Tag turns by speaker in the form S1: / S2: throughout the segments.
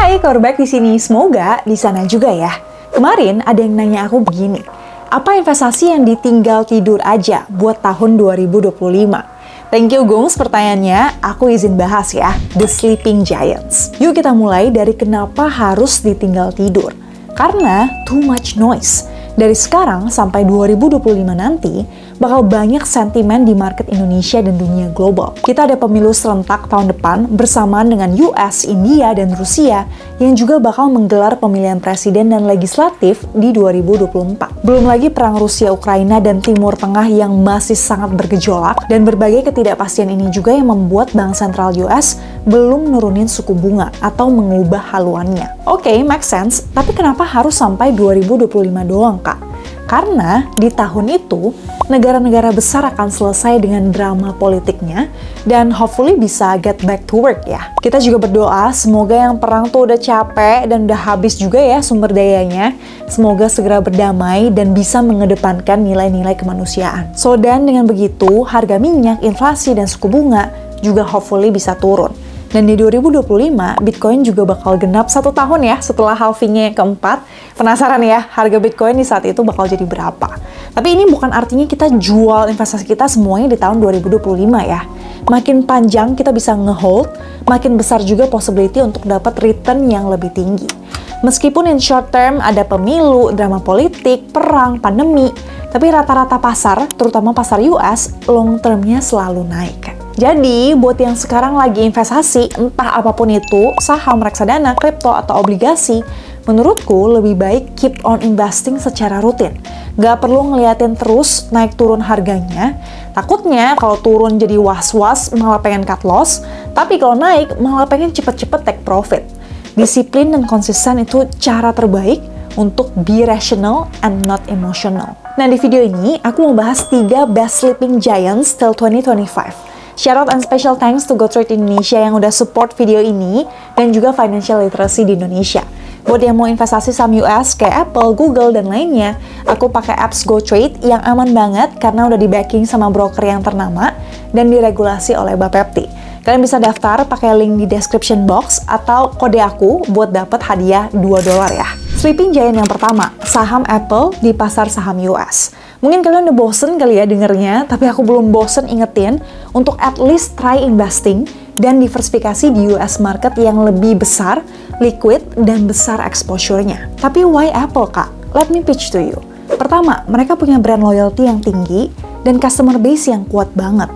S1: Hai, Korback di sini. Semoga di sana juga ya. Kemarin ada yang nanya aku begini, apa investasi yang ditinggal tidur aja buat tahun 2025? Thank you Gungs pertanyaannya, aku izin bahas ya, The Sleeping Giants. Yuk kita mulai dari kenapa harus ditinggal tidur. Karena too much noise. Dari sekarang sampai 2025 nanti, bakal banyak sentimen di market Indonesia dan dunia global. Kita ada pemilu serentak tahun depan bersamaan dengan US, India, dan Rusia yang juga bakal menggelar pemilihan presiden dan legislatif di 2024. Belum lagi perang Rusia-Ukraina dan Timur Tengah yang masih sangat bergejolak, dan berbagai ketidakpastian ini juga yang membuat Bank Sentral US belum nurunin suku bunga atau mengubah haluannya. Oke, make sense, tapi kenapa harus sampai 2025 doang, Kak? Karena di tahun itu, negara-negara besar akan selesai dengan drama politiknya dan hopefully bisa get back to work ya. Kita juga berdoa semoga yang perang tuh udah capek dan udah habis juga ya sumber dayanya. Semoga segera berdamai dan bisa mengedepankan nilai-nilai kemanusiaan. So, dan dengan begitu, harga minyak, inflasi, dan suku bunga juga hopefully bisa turun. Dan di 2025, Bitcoin juga bakal genap 1 tahun ya setelah halvingnya yang keempat. Penasaran ya, harga Bitcoin di saat itu bakal jadi berapa? Tapi ini bukan artinya kita jual investasi kita semuanya di tahun 2025 ya. Makin panjang kita bisa nge-hold, makin besar juga possibility untuk dapat return yang lebih tinggi. Meskipun in short term ada pemilu, drama politik, perang, pandemi, tapi rata-rata pasar, terutama pasar US, long termnya selalu naik. Jadi, buat yang sekarang lagi investasi, entah apapun itu, saham, reksadana, kripto, atau obligasi, menurutku lebih baik keep on investing secara rutin. Gak perlu ngeliatin terus naik turun harganya, takutnya kalau turun jadi was-was malah pengen cut loss, tapi kalau naik malah pengen cepet-cepet take profit. Disiplin dan konsisten itu cara terbaik untuk be rational and not emotional. Nah, di video ini aku mau bahas 3 best sleeping giants till 2025. Shoutout and special thanks to GoTrade Indonesia yang udah support video ini dan juga financial literacy di Indonesia. Buat yang mau investasi saham US kayak Apple, Google, dan lainnya, aku pakai apps GoTrade yang aman banget karena udah di backing sama broker yang ternama dan diregulasi oleh Bapepti. Kalian bisa daftar pakai link di description box atau kode aku buat dapat hadiah $2 ya. Sleeping giant yang pertama, saham Apple di pasar saham US. Mungkin kalian udah bosen kali ya dengernya, tapi aku belum bosen ingetin untuk at least try investing dan diversifikasi di US market yang lebih besar, liquid, dan besar exposure-nya. Tapi why Apple, Kak? Let me pitch to you. Pertama, mereka punya brand loyalty yang tinggi dan customer base yang kuat banget.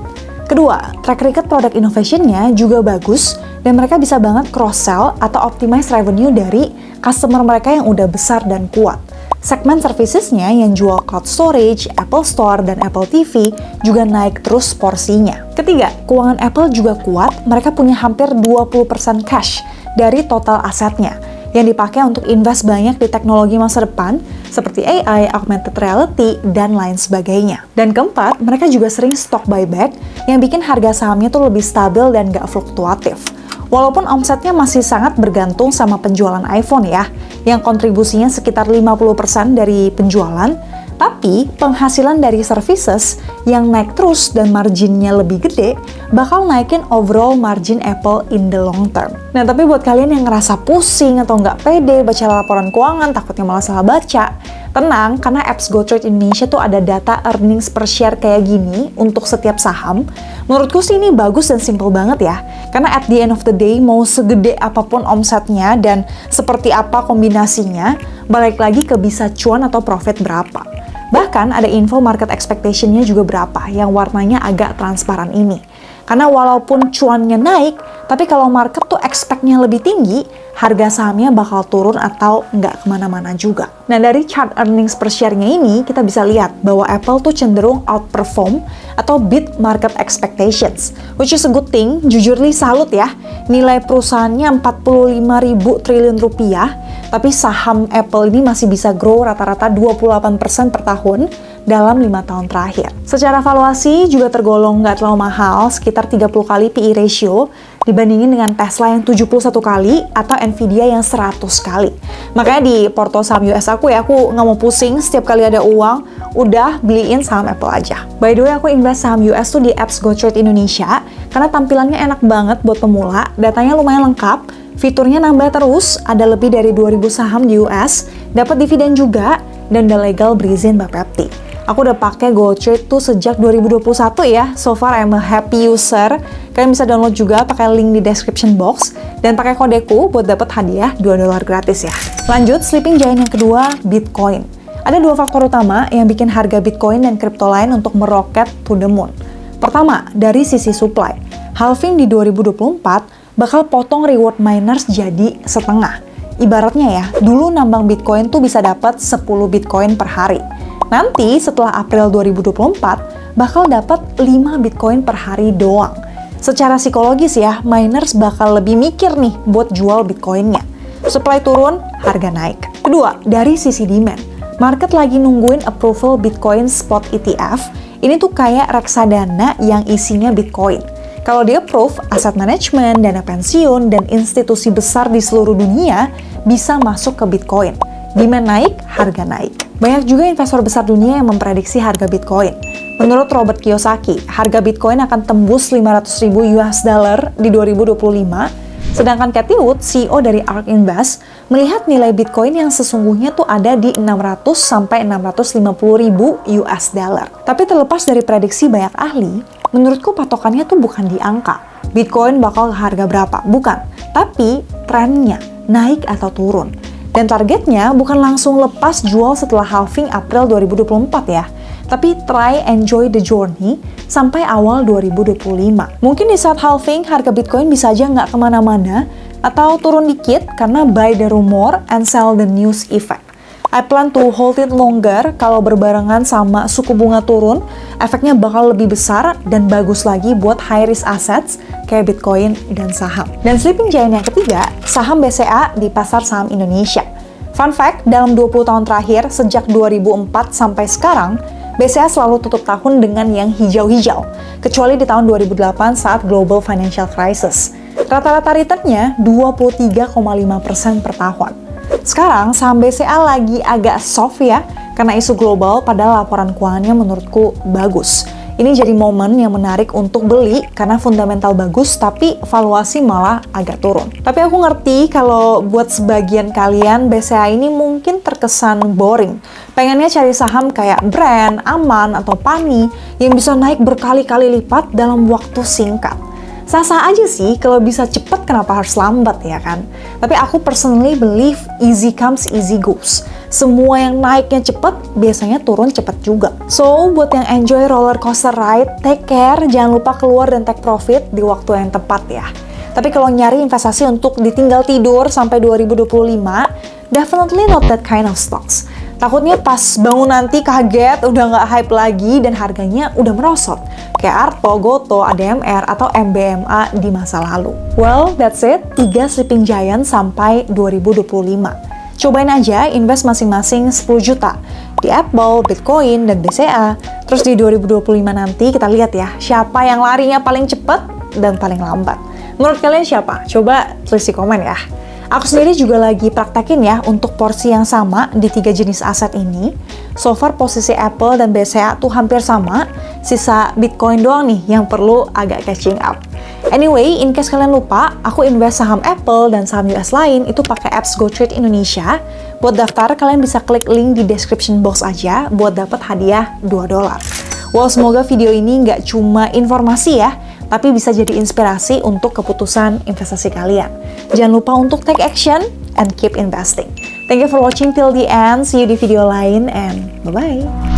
S1: Kedua, track record product innovation-nya juga bagus dan mereka bisa banget cross-sell atau optimize revenue dari customer mereka yang udah besar dan kuat. Segmen servicesnya yang jual cloud storage, Apple Store, dan Apple TV juga naik terus porsinya. Ketiga, keuangan Apple juga kuat, mereka punya hampir 20% cash dari total asetnya yang dipakai untuk invest banyak di teknologi masa depan seperti AI, augmented reality, dan lain sebagainya. Dan keempat, mereka juga sering stock buyback yang bikin harga sahamnya tuh lebih stabil dan gak fluktuatif. Walaupun omsetnya masih sangat bergantung sama penjualan iPhone ya, yang kontribusinya sekitar 50% dari penjualan, tapi penghasilan dari services yang naik terus dan marginnya lebih gede, bakal naikin overall margin Apple in the long term. Nah, tapi buat kalian yang ngerasa pusing atau nggak pede baca laporan keuangan, takutnya malah salah baca, tenang, karena apps GoTrade Indonesia tuh ada data earnings per share kayak gini untuk setiap saham. Menurutku sih ini bagus dan simple banget ya. Karena at the end of the day, mau segede apapun omsetnya dan seperti apa kombinasinya, balik lagi ke bisa cuan atau profit berapa. Bahkan ada info market expectation-nya juga berapa, yang warnanya agak transparan ini. Karena walaupun cuannya naik, tapi kalau market tuh expect-nya lebih tinggi, harga sahamnya bakal turun atau nggak kemana-mana juga. Nah, dari chart earnings per share-nya ini, kita bisa lihat bahwa Apple tuh cenderung outperform atau beat market expectations. Which is a good thing, jujur nih salut ya. Nilai perusahaannya 45.000 triliun rupiah, tapi saham Apple ini masih bisa grow rata-rata 28% per tahun dalam 5 tahun terakhir. Secara valuasi juga tergolong nggak terlalu mahal, sekitar 30 kali PE ratio, dibandingin dengan Tesla yang 71 kali atau Nvidia yang 100 kali. Makanya di porto saham US aku ya, aku nggak mau pusing setiap kali ada uang, udah beliin saham Apple aja. By the way, aku invest saham US tuh di apps GoTrade Indonesia, karena tampilannya enak banget buat pemula, datanya lumayan lengkap, Fiturnya nambah terus, ada lebih dari 2.000 saham di US, dapat dividen juga, dan udah legal berizin Bapepti. Aku udah pakai GoTrade tuh sejak 2021 ya. So far I'm a happy user. Kalian bisa download juga pakai link di description box dan pakai kodeku buat dapat hadiah $2 gratis ya. Lanjut, sleeping giant yang kedua, Bitcoin. Ada dua faktor utama yang bikin harga Bitcoin dan kripto lain untuk meroket to the moon. Pertama, dari sisi supply. Halving di 2024 bakal potong reward miners jadi setengah. Ibaratnya ya, dulu nambang Bitcoin tuh bisa dapat 10 Bitcoin per hari. Nanti setelah April 2024, bakal dapat 5 Bitcoin per hari doang. Secara psikologis ya, miners bakal lebih mikir nih buat jual Bitcoinnya. Supply turun, harga naik. Kedua, dari sisi demand. Market lagi nungguin approval Bitcoin Spot ETF. Ini tuh kayak reksadana yang isinya Bitcoin. Kalau di approve, aset manajemen, dana pensiun, dan institusi besar di seluruh dunia bisa masuk ke Bitcoin. Demand naik, harga naik. Banyak juga investor besar dunia yang memprediksi harga Bitcoin. Menurut Robert Kiyosaki, harga Bitcoin akan tembus 500.000 US dollar di 2025, sedangkan Cathie Wood, CEO dari ARK Invest, melihat nilai Bitcoin yang sesungguhnya tuh ada di 600 sampai 650.000 US dollar. Tapi terlepas dari prediksi banyak ahli, menurutku patokannya tuh bukan di angka. Bitcoin bakal ke harga berapa? Bukan. Tapi trennya, naik atau turun. Dan targetnya bukan langsung lepas jual setelah halving April 2024 ya. Tapi try enjoy the journey sampai awal 2025. Mungkin di saat halving, harga Bitcoin bisa aja nggak kemana-mana atau turun dikit karena buy the rumor and sell the news effect. I plan to hold it longer. Kalau berbarengan sama suku bunga turun, efeknya bakal lebih besar dan bagus lagi buat high risk assets kayak Bitcoin dan saham. Dan sleeping giant yang ketiga, saham BCA di pasar saham Indonesia. Fun fact, dalam 20 tahun terakhir, sejak 2004 sampai sekarang, BCA selalu tutup tahun dengan yang hijau-hijau, kecuali di tahun 2008 saat global financial crisis. Rata-rata returnnya 23,5% per tahun. Sekarang saham BCA lagi agak soft ya, karena isu global, padahal laporan keuangannya menurutku bagus. Ini jadi momen yang menarik untuk beli karena fundamental bagus tapi valuasi malah agak turun. Tapi aku ngerti kalau buat sebagian kalian BCA ini mungkin terkesan boring. Pengennya cari saham kayak brand, aman, atau PANI yang bisa naik berkali-kali lipat dalam waktu singkat. Sah-sah aja sih, kalau bisa cepet kenapa harus lambat ya kan? Tapi aku personally believe easy comes easy goes. Semua yang naiknya cepet, biasanya turun cepet juga. So, buat yang enjoy roller coaster ride, take care, jangan lupa keluar dan take profit di waktu yang tepat ya. Tapi kalau nyari investasi untuk ditinggal tidur sampai 2025, definitely not that kind of stocks. Takutnya pas bangun nanti kaget, udah nggak hype lagi dan harganya udah merosot. Kayak Arto, Goto, ADMR, atau MBMA di masa lalu. Well, that's it. 3 sleeping giant sampai 2025. Cobain aja invest masing-masing 10 juta di Apple, Bitcoin, dan BCA. Terus di 2025 nanti kita lihat ya, siapa yang larinya paling cepat dan paling lambat. Menurut kalian siapa? Coba tulis di komen ya. Aku sendiri juga lagi praktekin ya untuk porsi yang sama di 3 jenis aset ini. So far posisi Apple dan BCA tuh hampir sama, sisa Bitcoin doang nih yang perlu agak catching up. Anyway, in case kalian lupa, aku invest saham Apple dan saham US lain itu pakai apps GoTrade Indonesia. Buat daftar, kalian bisa klik link di description box aja buat dapat hadiah $2. Well, semoga video ini nggak cuma informasi ya, tapi bisa jadi inspirasi untuk keputusan investasi kalian. Jangan lupa untuk take action and keep investing. Thank you for watching till the end. See you di video lain and bye-bye.